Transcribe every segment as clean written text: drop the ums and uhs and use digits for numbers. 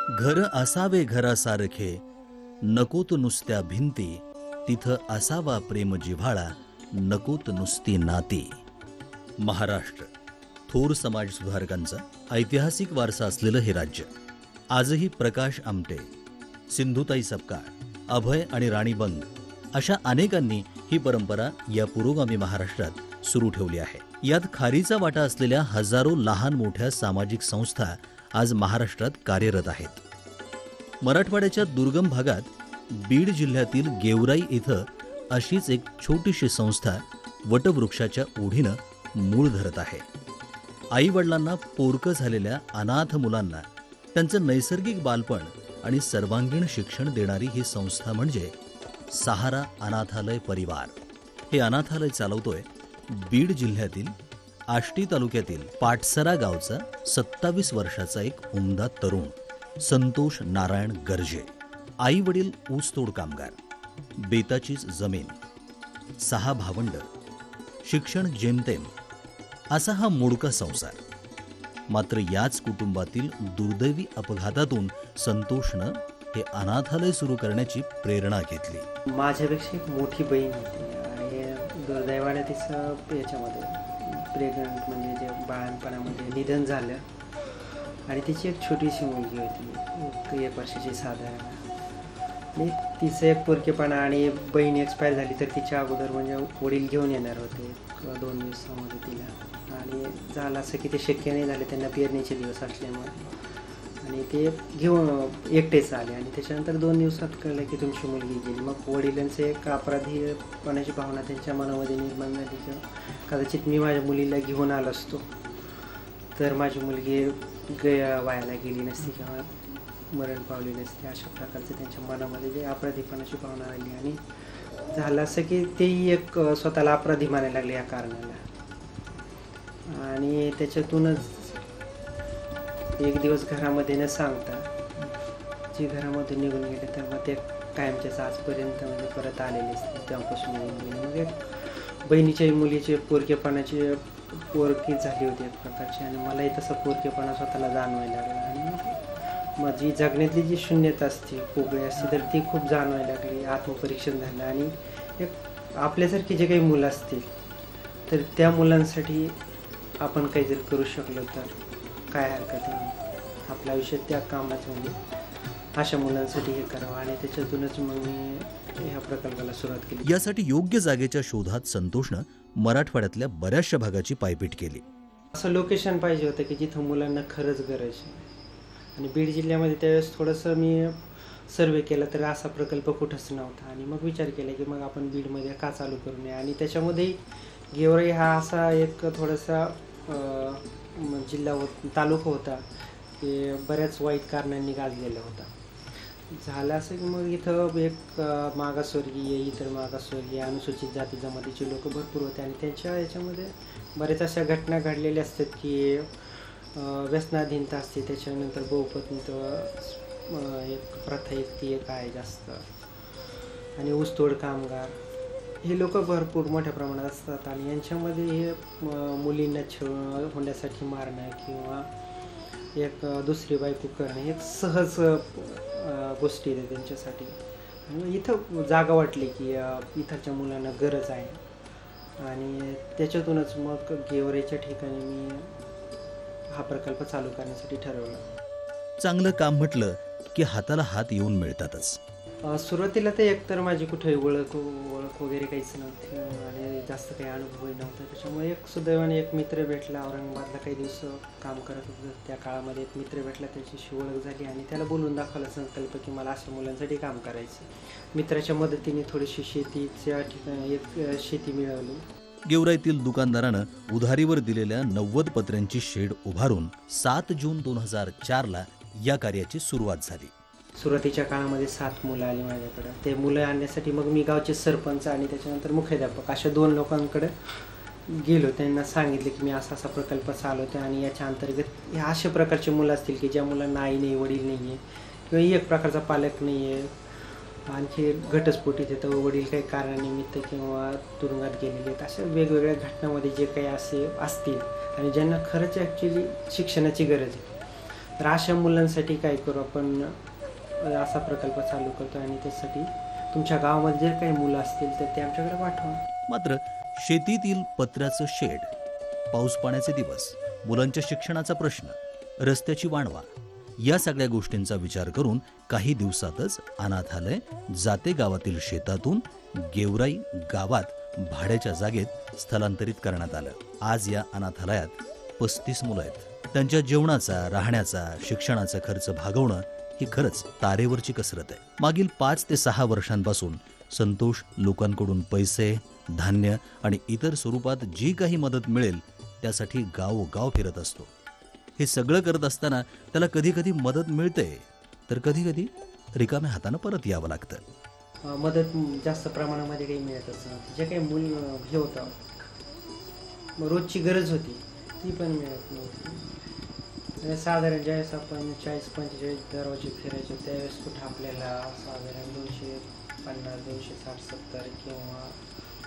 घर असावे घरासारखे, नकोत नुसत्या भिंती, तिथं असावा प्रेम जिव्हाळा, नकोत नुसती नाती. महाराष्ट्र थोर समाजसुधारकांचा ऐतिहासिक वारसा असलेलं हे राज्य आजही प्रकाश आमटे, सिंधुताई सपकाळ, अभय आणि राणी बंग अशा अनेकांनी ही परंपरा या पुरोगामी महाराष्ट्रात सुरू ठेवली आहे. यात खारीचा वाटा असलेल्या हजारो लहान मोठ्या सामाजिक संस्था आज महाराष्ट्रात कार्यरत आहेत. मराठवाड्याच्या दुर्गम भागात बीड जिल्ह्यातील गेवराई इथं अशीच एक छोटीशी संस्था वटवृक्षाच्या ओढीनं मूळ धरत आहे. आईवडिलांना पोरकं झालेल्या अनाथ मुलांना त्यांचं नैसर्गिक बालपण आणि सर्वांगीण शिक्षण देणारी ही संस्था म्हणजे सहारा अनाथालय परिवार. हे अनाथालय चालवतोय बीड जिल्ह्यातील आष्टी तालुक्यातील पाटसरा गावचा 27 वर्षाचा एक उमदा तरुण संतोष नारायण गर्जे. आई वडील ऊसतोड कामगार, बेताचीच जमीन, 6 भावंड, शिक्षण जेमतेम असा हा मोडका संसार. मात्र याच कुटुंबातील दुर्दैवी अपघातातून संतोषनं हे अनाथालय सुरू करण्याची प्रेरणा घेतली. माझ्यापेक्षा एक मोठी बहीण होती आणि दुर्दैवाने तिचं याच्यामध्ये प्रेग्नंट म्हणजे जे बाळणपणामध्ये निधन झालं आणि तिची एक छोटीशी मुलगी होती 1 वर्षाची साधारण. आणि तिचं एक पोरकेपणा आणि बहीण एक्सपायर झाली तर तिच्या अगोदर म्हणजे वडील घेऊन येणार होते 2 दिवसामध्ये तिला. आणि झालं असं की ते शक्य नाही झाले त्यांना पेरणीचे दिवस असल्यामुळे आणि ते घेऊन एकटेच आले. आणि त्याच्यानंतर 2 दिवसात कळलं की तुमची मुलगी गेली. मग वडिलांचं एक अपराधीपणाची भावना त्यांच्या मनामध्ये निर्माण झाली की कदाचित मी माझ्या मुलीला घेऊन आलो असतो तर माझी मुलगी वायाला गेली नसती किंवा मरण पावली नसती. अशा प्रकारचं त्यांच्या मनामध्ये जे अपराधीपणाची भावना आली आणि झालं असं की तेही एक स्वतःला अपराधी मानायला लागले या कारणाला. आणि त्याच्यातूनच एक दिवस घरामध्ये न सांगता जे घरामधून निघून गेले तेव्हा ते कायमच्याच आजपर्यंत म्हणजे परत आलेले असते तेव्हापासून निघून गेले. मग एक बहिणीच्या मुलीचे पोरकेपणाची पोरकी झाली होती एक प्रकारची आणि मलाही तसं पोरकेपणा स्वतःला जाणवायला लागला. आणि मग जी जगण्यातली जी शून्यता असते पोगळी असते तर ती खूप जाणवायला लागली. आत्मपरीक्षण झालं आणि एक आपल्यासारखी जे काही मुलं असतील तर त्या मुलांसाठी आपण काही जर करू शकलो तर काय हरकत आहे. आपल्या आयुष्यात त्या कामाचं म्हणजे अशा मुलांसाठी हे करावं आणि त्याच्यातूनच मग मी ह्या प्रकल्पाला सुरुवात केली. यासाठी योग्य जागेच्या शोधात संतोषनं मराठवाड्यातल्या बऱ्याचशा भागाची पायपीट केली. असं लोकेशन पाहिजे होतं की जिथं मुलांना खरंच गरज आहे. आणि बीड जिल्ह्यामध्ये त्यावेळेस थोडंसं मी सर्वे केला तर असा प्रकल्प कुठंच नव्हता. आणि मग विचार केला की मग आपण बीडमध्ये का चालू करू नये. आणि त्याच्यामध्ये गेवराई हा असा एक थोडासा जिल्हा तालुका होता की बऱ्याच वाईट कारणांनी गाजलेला होता. झालं असं की मग इथं एक मागासवर्गीय, इतर मागासवर्गीय, अनुसूचित जाती जमातीचे लोक भरपूर होते आणि त्यांच्या याच्यामध्ये बऱ्याच अशा घटना घडलेल्या असतात की व्यसनाधीनता असते, त्याच्यानंतर बहुपत्नीत्व एक प्रथा ती एक आहे जास्त, आणि ऊसतोड कामगार हे लोक भरपूर मोठ्या प्रमाणात असतात. आणि यांच्यामध्ये हे मुलींना छळ होण्यासाठी मारणं किंवा एक दुसरी बायको करणं हे सहज गोष्टी आहेत त्यांच्यासाठी. आणि इथं जागा वाटली की इथच्या मुलांना गरज आहे आणि त्याच्यातूनच मग गेवराईच्या ठिकाणी मी हा प्रकल्प चालू करण्यासाठी ठरवला. चांगलं काम म्हटलं की हाताला हात येऊन मिळतातच. सुरुवातीला तर एकतर माझी कुठे ओळख वगैरे काहीच नव्हती आणि जास्त काही अनुभवही नव्हता. त्याच्यामुळे एक सुदैवाने एक मित्र भेटला, औरंगाबादला काही दिवस काम करत होतं त्या काळामध्ये. एक मित्र भेटला, त्याच्याशी ओळख झाली आणि त्याला बोलून दाखवला संकल्प की मला अशा मुलांसाठी काम करायचं. मित्राच्या मदतीने थोडीशी शेतीच्या ठिकाणी एक शेती मिळवली. गेवराईतील दुकानदारानं उधारीवर दिलेल्या 90 पत्र्यांची शेड उभारून 7 जून 2004ला या कार्याची सुरुवात झाली. सुरुवातीच्या काळामध्ये 7 मुलं आली माझ्याकडं. ते मुलं आणण्यासाठी मग मी गावचे सरपंच आणि त्याच्यानंतर मुख्याध्यापक अशा 2 लोकांकडे गेलो. त्यांना सांगितले की मी असा प्रकल्प चालवतो आणि याच्या अंतर्गत ह्या अशा प्रकारचे मुलं असतील की ज्या मुलांना आई नाही, वडील नाही आहे किंवा एक प्रकारचा पालक नाही आहे, आणखी घटस्फोटीत येतं, वडील काही कारणानिमित्त किंवा तुरुंगात गेलेले आहेत, अशा वेगवेगळ्या घटनांमध्ये जे काही असे असतील आणि ज्यांना खरंच ॲक्च्युली शिक्षणाची गरज आहे तर अशा मुलांसाठी काय करू आपण, असा प्रकल्प चालू करतो आणि त्यासाठी तुमच्या गावामध्ये जर काही मुलं असतील तर ते आमच्याकडे पाठवा. मात्र शेतीतील पत्र्याचं शेड, पाऊस पाण्याचे दिवस, मुलांच्या शिक्षणाचा प्रश्न, रस्त्याची वाणवा या सगळ्या गोष्टींचा विचार करून काही दिवसातच अनाथालय जाते गावातील शेतातून गेवराई गावात भाड्याच्या जागेत स्थलांतरित करण्यात आलं. आज या अनाथालयात 35 मुलं आहेत. त्यांच्या जेवणाचा, राहण्याचा, शिक्षणाचा खर्च भागवणं ही खरंच तारेवरची कसरत आहे. मागील 5 ते 6 वर्षांपासून संतोष लोकांकडून पैसे, धान्य आणि इतर स्वरूपात जी काही मदत मिळेल त्यासाठी गावोगाव फिरत असतो. हे सगळं करत असताना त्याला कधी कधी मदत मिळते तर कधी कधी रिकाम्या हातानं परत यावं लागतं. मदत जास्त प्रमाणामध्ये काही मिळतच नव्हती. जे काही मूल हे होतं, मग रोजची गरज होती ती पण मिळत नव्हती. साधारण ज्यावेळेस आपण 40-45 दरवाजे फिरायचो त्यावेळेस कुठं आपल्याला साधारण 250, 260, 270 किंवा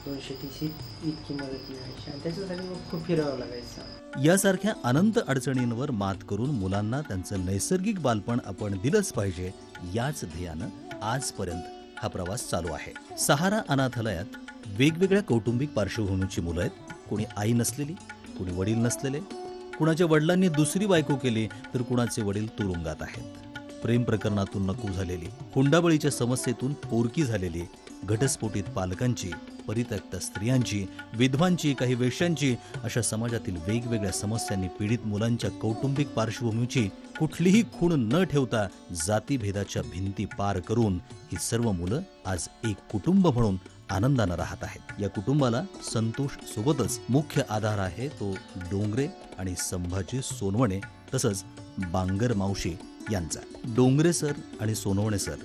230 इतकी मदत मिळायची आणि त्याच्यासाठी मग खूप फिरावं लागायचं. यासारख्या अनंत अडचणींवर मात करून मुलांना त्यांचं नैसर्गिक बालपण आपण दिलंच पाहिजे याच ध्येयानं आजपर्यंत हा प्रवास चालू आहे. सहारा अनाथालयात वेगवेगळ्या कौटुंबिक पार्श्वभूमीची मुलं आहेत. कोणी आई नसलेली, कोणी वडील नसलेले, कुणाच्या वडिलांनी दुसरी बायको केली तर कुणाचे वडील तुरुंगात आहेत. प्रेम प्रकरणातून नकू झालेली, हुंडाबळीच्या समस्येतून पोरकी झालेली, घटस्फोटित पालकांची, परित्यक्त स्त्रियांची, विधवांची, काही वेश्यांची, अशा समाजातील वेगवेगळ्या समस्यांनी पीडित मुलांच्या कौटुंबिक पार्श्वभूमीची कुठलीही खूण न ठेवता जातीभेदाच्या भिंती पार करून ही सर्व मुलं आज एक कुटुंब म्हणून आनंदानं राहत आहेत. या कुटुंबाला संतोष सोबतच मुख्य आधार आहे तो डोंगरे आणि संभाजी सोनवणे तसंच बांगर मावशी यांचा. डोंगरे सर आणि सोनवणे सर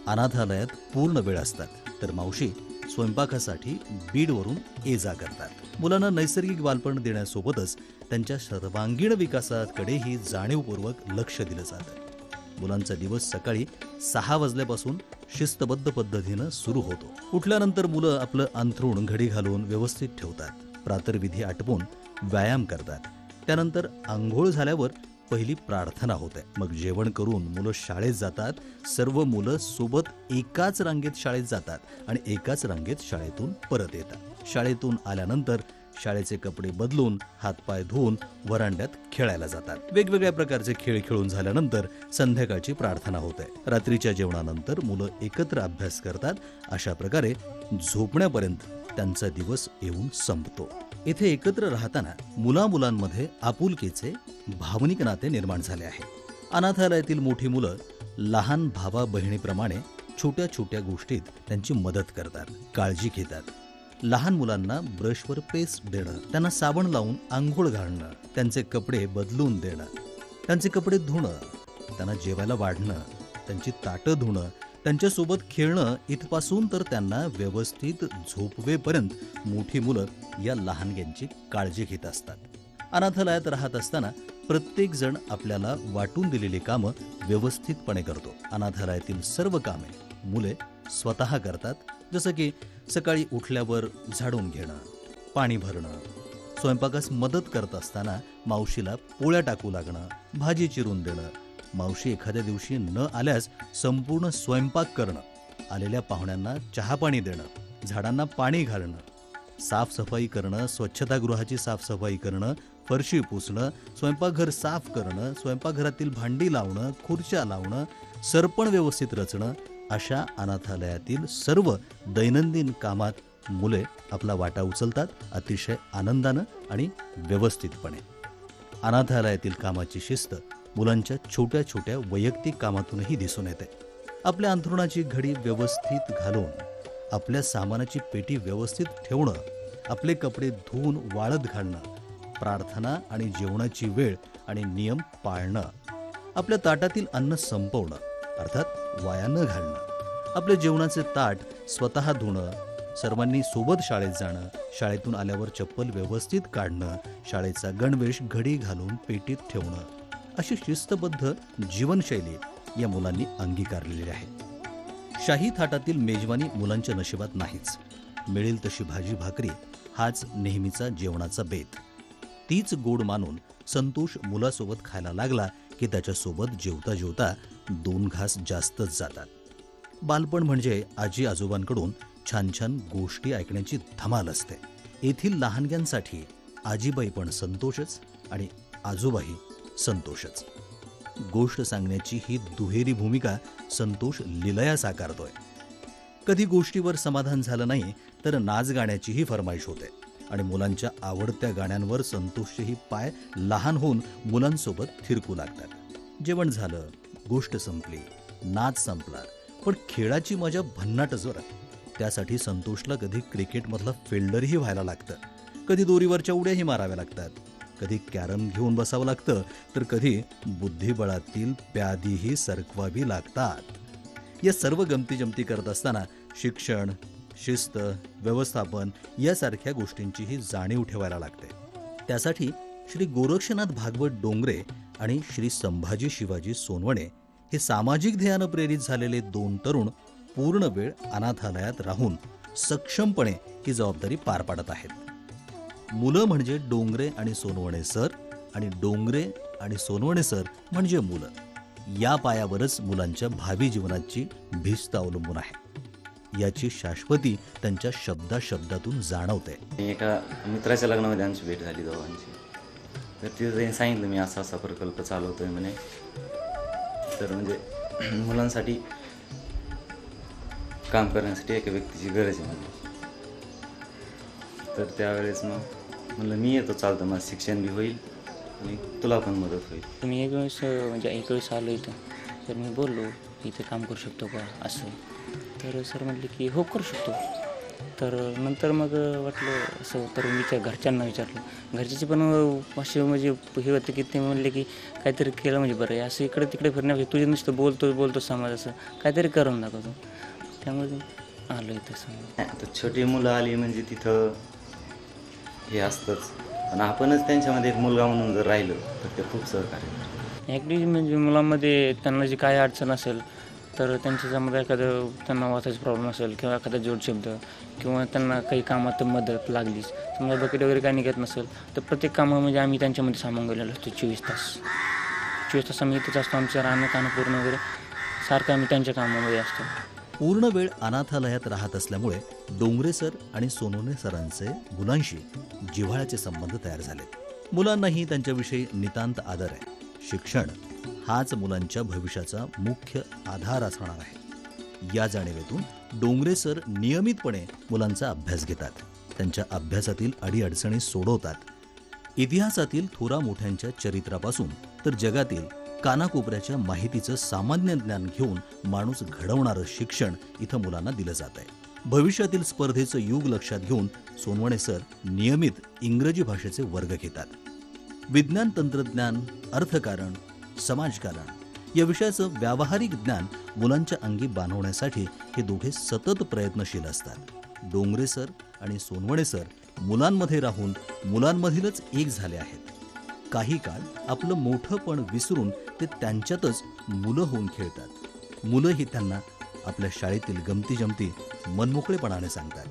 अनाथालयात पूर्ण वेळ असतात तर मावशी स्वयंपाकासाठी बीडवरून ये जा करतात. मुलांना नैसर्गिक बालपण देण्यासोबतच त्यांच्या सर्वांगीण विकासाकडेही जाणीवपूर्वक लक्ष दिलं जातं. मुलांचा दिवस सकाळी 6 वाजल्यापासून शिस्तबद्ध पद्धतीनं सुरू होतो. उठल्यानंतर मुलं आपलं अंथरूण घडी घालून व्यवस्थित ठेवतात. प्रातर्विधी आटपून व्यायाम करतात. त्यानंतर आंघोळ झाल्यावर पहिली प्रार्थना होते. मग जेवण करून मुलं शाळेत जातात. सर्व मुलं सोबत एकाच रांगेत शाळेत जातात आणि एकाच रांगेत शाळेतून परत येतात. शाळेतून आल्यानंतर शाळेचे कपडे बदलून हातपाय धुवून वरांड्यात खेळायला जातात. वेगवेगळ्या प्रकारचे खेळ खेळून झाल्यानंतर संध्याकाळची प्रार्थना होते. रात्रीच्या जेवणानंतर मुलं एकत्र अभ्यास करतात. अशा प्रकारे झोपण्यापर्यंत त्यांचा दिवस येऊन संपतो. इथे एकत्र राहताना मुलामुलांमध्ये आपुलकीचे भावनिक नाते निर्माण झाले आहे. अनाथालयातील मोठी मुलं लहान भावा बहिणीप्रमाणे छोट्या छोट्या गोष्टीत त्यांची मदत करतात, काळजी घेतात. लहान मुलांना ब्रशवर पेस्ट देणं, त्यांना साबण लावून आंघोळ घालणं, त्यांचे कपडे बदलून देणं, त्यांचे कपडे धुणं, त्यांना जेवायला वाढणं, त्यांची ताटं धुणं, त्यांच्यासोबत खेळणं इथपासून तर त्यांना व्यवस्थित झोपवेपर्यंत मोठी मुलं या लहानग्यांची काळजी घेत असतात. अनाथालयात राहत असताना प्रत्येक जण आपल्याला वाटून दिलेली कामं व्यवस्थितपणे करतो. अनाथालयातील सर्व कामे मुले स्वतः करतात. जसं की सकाळी उठल्यावर झाडून घेणं, पाणी भरणं, स्वयंपाकास मदत करत असताना मावशीला पोळ्या टाकू लागणं, भाजी चिरून देणं, मावशी एखाद्या दिवशी न आल्यास संपूर्ण स्वयंपाक करणं, आलेल्या पाहुण्यांना चहा पाणी देणं, झाडांना पाणी घालणं, साफसफाई करणं, स्वच्छतागृहाची साफसफाई करणं, फरशी पुसणं, स्वयंपाकघर साफ करणं, स्वयंपाकघरातील भांडी लावणं, खुर्च्या लावणं, सरपण व्यवस्थित रचणं, अशा अनाथालयातील सर्व दैनंदिन कामात मुले आपला वाटा उचलतात अतिशय आनंदानं आणि व्यवस्थितपणे. अनाथालयातील कामाची शिस्त मुलांच्या छोट्या छोट्या वैयक्तिक कामातूनही दिसून येते. आपल्या अंथरुणाची घडी व्यवस्थित घालून, आपल्या सामानाची पेटी व्यवस्थित ठेवणं, आपले कपडे धुवून वाळत घालणं, प्रार्थना आणि जेवणाची वेळ आणि नियम पाळणं, आपल्या ताटातील अन्न संपवणं अर्थात वाया न घालणं, आपल्या जेवणाचे ताट स्वतः धुणं, सर्वांनी सोबत शाळेत जाणं, शाळेतून आल्यावर चप्पल व्यवस्थित काढणं, शाळेचा गणवेश घडी घालून पेटीत ठेवणं, अशी शिस्तबद्ध जीवनशैली या मुलांनी अंगीकारलेली आहे. शाही थाटातील मेजवानी मुलांच्या नशिबात नाहीच. मिळेल तशी भाजी भाकरी हाच नेहमीचा जेवणाचा बेत. तीच गोड मानून संतोष मुलासोबत खायला लागला की त्याच्यासोबत जेवता जेवता 2 घास जास्तच जातात. बालपण म्हणजे आजी आजोबांकडून छान छान गोष्टी ऐकण्याची धमाल असते. येथील लहानग्यांसाठी आजीबाई पण संतोषच आणि आजोबाही संतोषच. गोष्ट सांगण्याची ही दुहेरी भूमिका संतोष लीलया साकारतोय. कधी गोष्टीवर समाधान झालं नाही तर नाच गाण्याचीही फरमाईश होते आणि मुलांच्या आवडत्या गाण्यांवर संतोषचेही पाय लहान होऊन मुलांसोबत थिरकू लागतात. जेवण झालं, गोष्ट संपली, नाच संपला, पण खेळाची मजा भन्नाटच बरं. त्यासाठी संतोषला कधी क्रिकेटमधला फिल्डरही व्हायला लागतं, कधी दोरीवरच्या उड्याही माराव्या लागतात, कधी कॅरम घेऊन बसावं लागतं, तर कधी बुद्धिबळातील प्यादीही सरकवावी लागतात. या सर्व गमती जमती करत असताना शिक्षण, शिस्त, व्यवस्थापन यासारख्या गोष्टींचीही जाणीव ठेवायला लागते. त्यासाठी श्री गोरक्षनाथ भागवत डोंगरे आणि श्री संभाजी शिवाजी सोनवणे हे सामाजिक ध्येयानं प्रेरित झालेले 2 तरुण पूर्ण वेळ अनाथालयात राहून सक्षमपणे ही जबाबदारी पार पाडत आहेत. मुलं म्हणजे डोंगरे आणि सोनवणे सर आणि डोंगरे आणि सोनवणे सर म्हणजे मुलं. या पायावरच मुलांच्या भावी जीवनाची भिस्त अवलंबून आहे. याची शाश्वती त्यांच्या शब्दाशब्दातून जाणवते. एका मित्राच्या लग्नामध्ये आमची भेट झाली दोघांची. तर तिथं त्यांनी सांगितलं मी असा असा प्रकल्प चालवतोय म्हणे. तर म्हणजे मुलांसाठी काम करण्यासाठी एका व्यक्तीची गरज आहे म्हणजे. तर त्यावेळेस मग म्हणलं मी येतो, चालतं, माझं शिक्षण बी होईल आणि तुला पण मदत होईल. मी एक वेळेस आलो इथं, तर मी बोललो इथे काम करू शकतो का असं. तर सर म्हटले की हो करू शकतो. तर नंतर मग वाटलं असं, तर घरच्यांना विचारलं. घरच्याचे पण असे म्हणजे हे होतं की ते म्हणले की काहीतरी केलं म्हणजे बरं आहे. असं इकडे तिकडे फिरण्यापेक्षा तुझे नुसतं बोलतो समाज असं काहीतरी करून दाखवतो. त्यामुळे आलो इथं समजा. तर छोटी मुलं आली म्हणजे तिथं हे असतंच, पण आपणच त्यांच्यामध्ये एक मुलगा म्हणून जर राहिलं तर ते खूप सहकार्य करतात. ॲक्च्युली म्हणजे मुलांमध्ये त्यांना जी काय अडचण असेल तर त्यांच्यामध्ये एखादं त्यांना वाचायचा प्रॉब्लेम असेल किंवा एखादा जोडशब्द किंवा त्यांना काही कामात मदत लागलीच, समजा बकेट वगैरे काही निघत नसेल तर प्रत्येक कामामध्ये आम्ही त्यांच्यामध्ये सामावून गेलेलो असतो. 24 तास आम्ही इथेच असतो. आमचं राहणं खाणं पूर्ण वगैरे सारखं आम्ही त्यांच्या कामामध्ये असतो. पूर्ण वेळ अनाथालयात राहत असल्यामुळे डोंगरे सर आणि सोनवणे सरांचे मुलांशी जिव्हाळ्याचे संबंध तयार झाले. मुलांनाही त्यांच्याविषयी नितांत आदर आहे. शिक्षण हाच मुलांच्या भविष्याचा मुख्य आधार असणार आहे. या जाणीवेतून डोंगरे सर नियमितपणे मुलांचा अभ्यास घेतात, त्यांच्या अभ्यासातील अडीअडचणी सोडवतात. इतिहासातील थोरा मोठ्यांच्या चरित्रापासून तर जगातील कानाकोपऱ्याच्या माहितीचं सामान्य ज्ञान घेऊन माणूस घडवणारं शिक्षण इथं मुलांना दिलं जात आहे. भविष्यातील स्पर्धेचं युग लक्षात घेऊन सोनवणे सर नियमित इंग्रजी भाषेचे वर्ग घेतात. विज्ञान, तंत्रज्ञान, अर्थकारण, समाजकारण या विषयाचं व्यावहारिक ज्ञान मुलांच्या अंगी बांधवण्यासाठी हे दोघे सतत प्रयत्नशील असतात. डोंगरे सर आणि सोनवणे सर मुलांमध्ये राहून मुलांमधीलच एक झाले आहेत. काही काळ आपलं मोठंपण विसरून ते त्यांच्यातच मुलं होऊन खेळतात. मुलंही त्यांना आपल्या शाळेतील गमती जमती मनमोकळेपणाने सांगतात.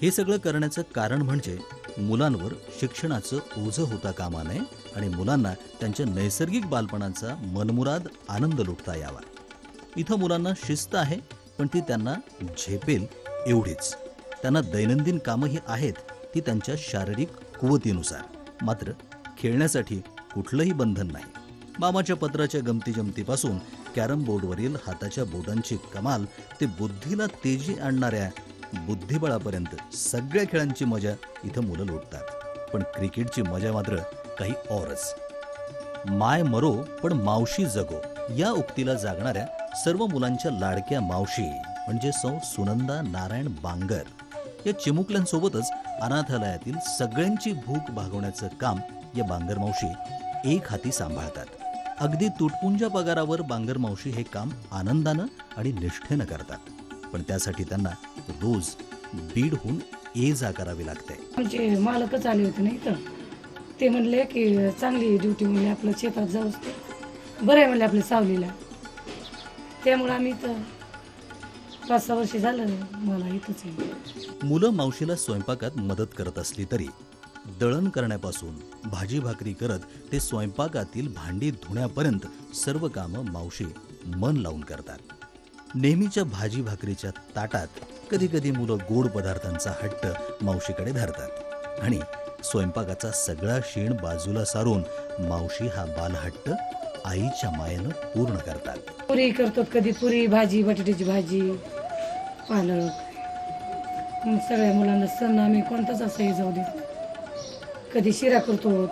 हे सगळं करण्याचं कारण म्हणजे मुलांवर शिक्षणाचं ओझं होता कामा नये आणि मुलांना त्यांच्या नैसर्गिक बालपणाचा मनमुराद आनंद लुटता यावा. इथं मुलांना शिस्त आहे, पण ती त्यांना झेपेल एवढीच. त्यांना दैनंदिन कामंही आहेत, ती त्यांच्या शारीरिक कुवतीनुसार. मात्र खेळण्यासाठी कुठलंही बंधन नाही. मामाच्या पत्राच्या गमती जमतीपासून कॅरम बोर्डवरील हाताच्या बोटांची कमाल ते बुद्धीला तेजी आणणाऱ्या बुद्धिबळापर्यंत सगळ्या खेळांची मजा इथं मुलं लुटतात. पण क्रिकेटची मजा मात्र काही औरच. माय मरो पण मावशी जगो या उक्तीला जागणाऱ्या सर्व मुलांच्या लाडक्या मावशी म्हणजे सौ सुनंदा नारायण बांगर या चिमुकल्यांसोबतच अनाथालयातील सगळ्यांची भूक भागवण्याचं काम या बांगर मावशी एक हाती सांभाळतात. अगदी तुटपुंजा पगारावर बांगर मावशी हे काम आनंदानं आणि निष्ठेनं करतात. पण त्यासाठी त्यांना रोज बीडहून ये जा करावी लागते. म्हणजे मालकच आले होते नाही तर ते म्हणले की चांगली ड्युटी म्हणले आपलं शेतात जाऊ बरं आहे म्हणले आपल्या सावलीला. त्यामुळे आम्ही इथं 5-6 वर्ष झालं मला इथंच आहे. मुलं मावशीला स्वयंपाकात मदत करत असली तरी दळण करण्यापासून भाजी भाकरी करत ते स्वयंपाकातील भांडी धुण्यापर्यंत सर्व कामं मावशी मन लावून करतात. नेहमीच्या भाजी भाकरीच्या ताटात कधी कधी मुलं गोड पदार्थांचा हट्ट मावशीकडे धरतात आणि स्वयंपाकाचा सगळा शीण बाजूला सारून मावशी हा बालहट्ट आईच्या मायेनं पूर्ण करतात. पुरी करतो, कधी पुरी भाजी, बटाट्याची भाजी, पालक. मग सगळ्या मुलांना सण आम्ही कोणताच असं जाऊ देत. कधी शिरा करतो,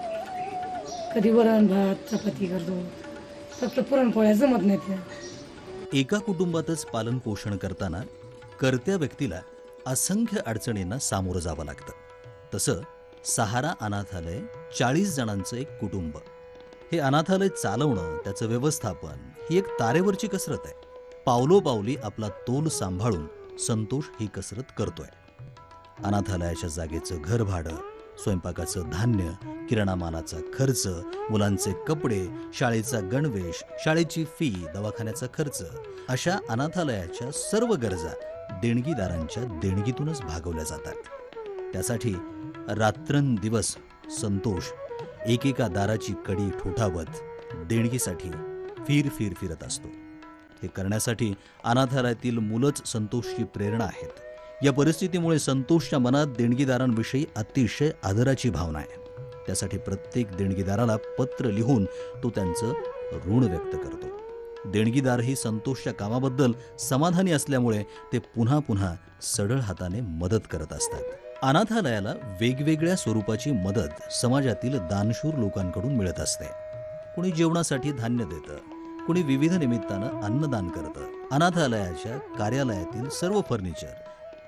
कधी वरण भात चपाती करतो. फक्त पुरणपोळ्या जमत नाहीत. एका कुटुंबातच पालन पोषण करताना कर्त्या व्यक्तीला असंख्य अडचणींना सामोरं जावं लागतं. तसं सहारा अनाथालय 40 जणांचं एक कुटुंब. हे अनाथालय चालवणं, त्याचं व्यवस्थापन ही एक तारेवरची कसरत आहे. पावलोपावली आपला तोल सांभाळून संतोष ही कसरत करतोय. अनाथालयाच्या जागेचं घर भाडं, स्वयंपाकाचं धान्य, किराणामालाचा खर्च, मुलांचे कपडे, शाळेचा गणवेश, शाळेची फी, दवाखान्याचा खर्च अशा अनाथालयाच्या सर्व गरजा देणगीदारांच्या देणगीतूनच भागवल्या जातात. त्यासाठी रात्रंदिवस संतोष एकेका दाराची कडी ठोठावत देणगीसाठी फिरत असतो. हे करण्यासाठी अनाथालयातील मुलंच संतोषची प्रेरणा आहेत. या परिस्थितीमुळे संतोषच्या मनात देणगीदारांविषयी अतिशय आदराची भावना आहे. त्यासाठी प्रत्येक देणगीदाराला पत्र लिहून तो त्यांचं ऋण व्यक्त करतो. देणगीदारही संतोषच्या कामाबद्दल समाधानी असल्यामुळे ते पुन्हा पुन्हा सढळ हाताने मदत करत असतात. अनाथालयाला वेगवेगळ्या स्वरूपाची मदत समाजातील दानशूर लोकांकडून मिळत असते. कुणी जेवणासाठी धान्य देतं, कुणी विविध निमित्तानं अन्नदान करतं. अनाथालयाच्या कार्यालयातील सर्व फर्निचर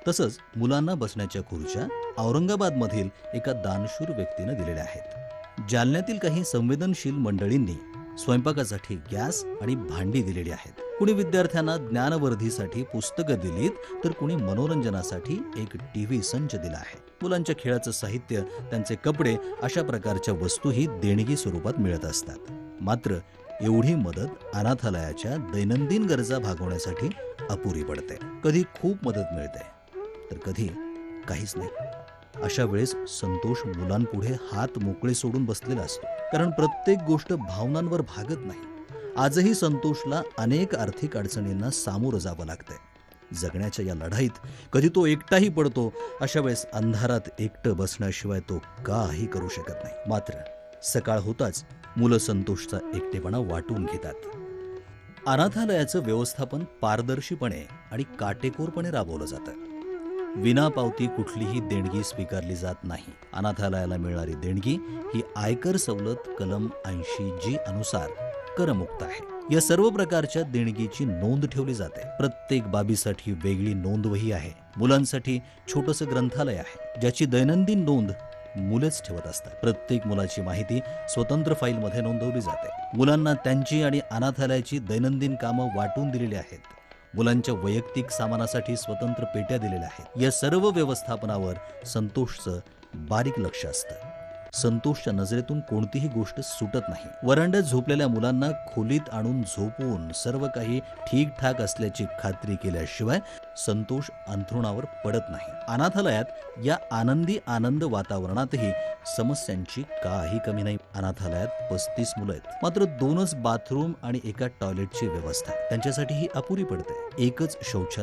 तसंच मुलांना बसण्याच्या खुर्च्या औरंगाबादमधील एका दानशूर व्यक्तीनं दिलेल्या आहेत. जालन्यातील काही संवेदनशील मंडळींनी स्वयंपाकासाठी गॅस आणि भांडी दिलेली आहेत. कुणी विद्यार्थ्यांना ज्ञानवर्धीसाठी पुस्तकं दिलीत, तर कुणी मनोरंजनासाठी एक टीव्ही संच दिला आहे. मुलांच्या खेळाचं साहित्य, त्यांचे कपडे अशा प्रकारच्या वस्तूही देणगी स्वरूपात मिळत असतात. मात्र एवढी मदत अनाथालयाच्या दैनंदिन गरजा भागवण्यासाठी अपुरी पडते. कधी खूप मदत मिळते तर कधी काहीच नाही. अशा वेळेस संतोष मुलांपुढे हात मोकळे सोडून बसलेला असतो, कारण प्रत्येक गोष्ट भावनांवर भागत नाही. आजही संतोषला अनेक आर्थिक अडचणींना सामोरं जावं लागतंय. जगण्याच्या या लढाईत कधी तो एकटाही पडतो. अशा वेळेस अंधारात एकटं बसण्याशिवाय तो काही करू शकत नाही. मात्र सकाळ होताच मुलं संतोषचा एकटेपणा वाटून घेतात. अनाथालयाचं व्यवस्थापन पारदर्शीपणे आणि काटेकोरपणे राबवलं जातं. विनापावती कुठलीही देणगी स्वीकारली जात नाही. अनाथालयाला मिळणारी देणगी ही आयकर सवलत कलम 80G अनुसार करमुक्त आहे. या सर्व प्रकारच्या देणगीची नोंद ठेवली जाते. प्रत्येक बाबीसाठी वेगळी नोंदवही आहे. मुलांसाठी छोटंसं ग्रंथालय आहे, ज्याची दैनंदिन नोंद मुलेच ठेवत असतात. प्रत्येक मुलाची माहिती स्वतंत्र फाईलमध्ये नोंदवली जाते. मुलांना त्यांची आणि अनाथालयाची दैनंदिन कामं वाटून दिलेली आहेत. मुलांच्या वैयक्तिक सामानासाठी स्वतंत्र पेट्या दिलेल्या आहेत. या सर्व व्यवस्थापनावर संतोषचं बारीक लक्ष असतं. संतोषच्या नजरेतून कोणतीही गोष्ट सुटत नाही. वरांड्यात झोपलेल्या मुलांना खोलीत आणून झोपून सर्व काही ठीकठाक असल्याची खात्री केल्याशिवाय संतोष अंथरुणावर पडत नाही. अनाथालयात या आनंदी आनंद वातावरणातही समस्यांची काही कमी नाही. अनाथालयात 35 मुलं आहेत, मात्र 2च बाथरूम आणि एका टॉयलेटची व्यवस्था त्यांच्यासाठी ही अपुरी पडते. एकच शौचालय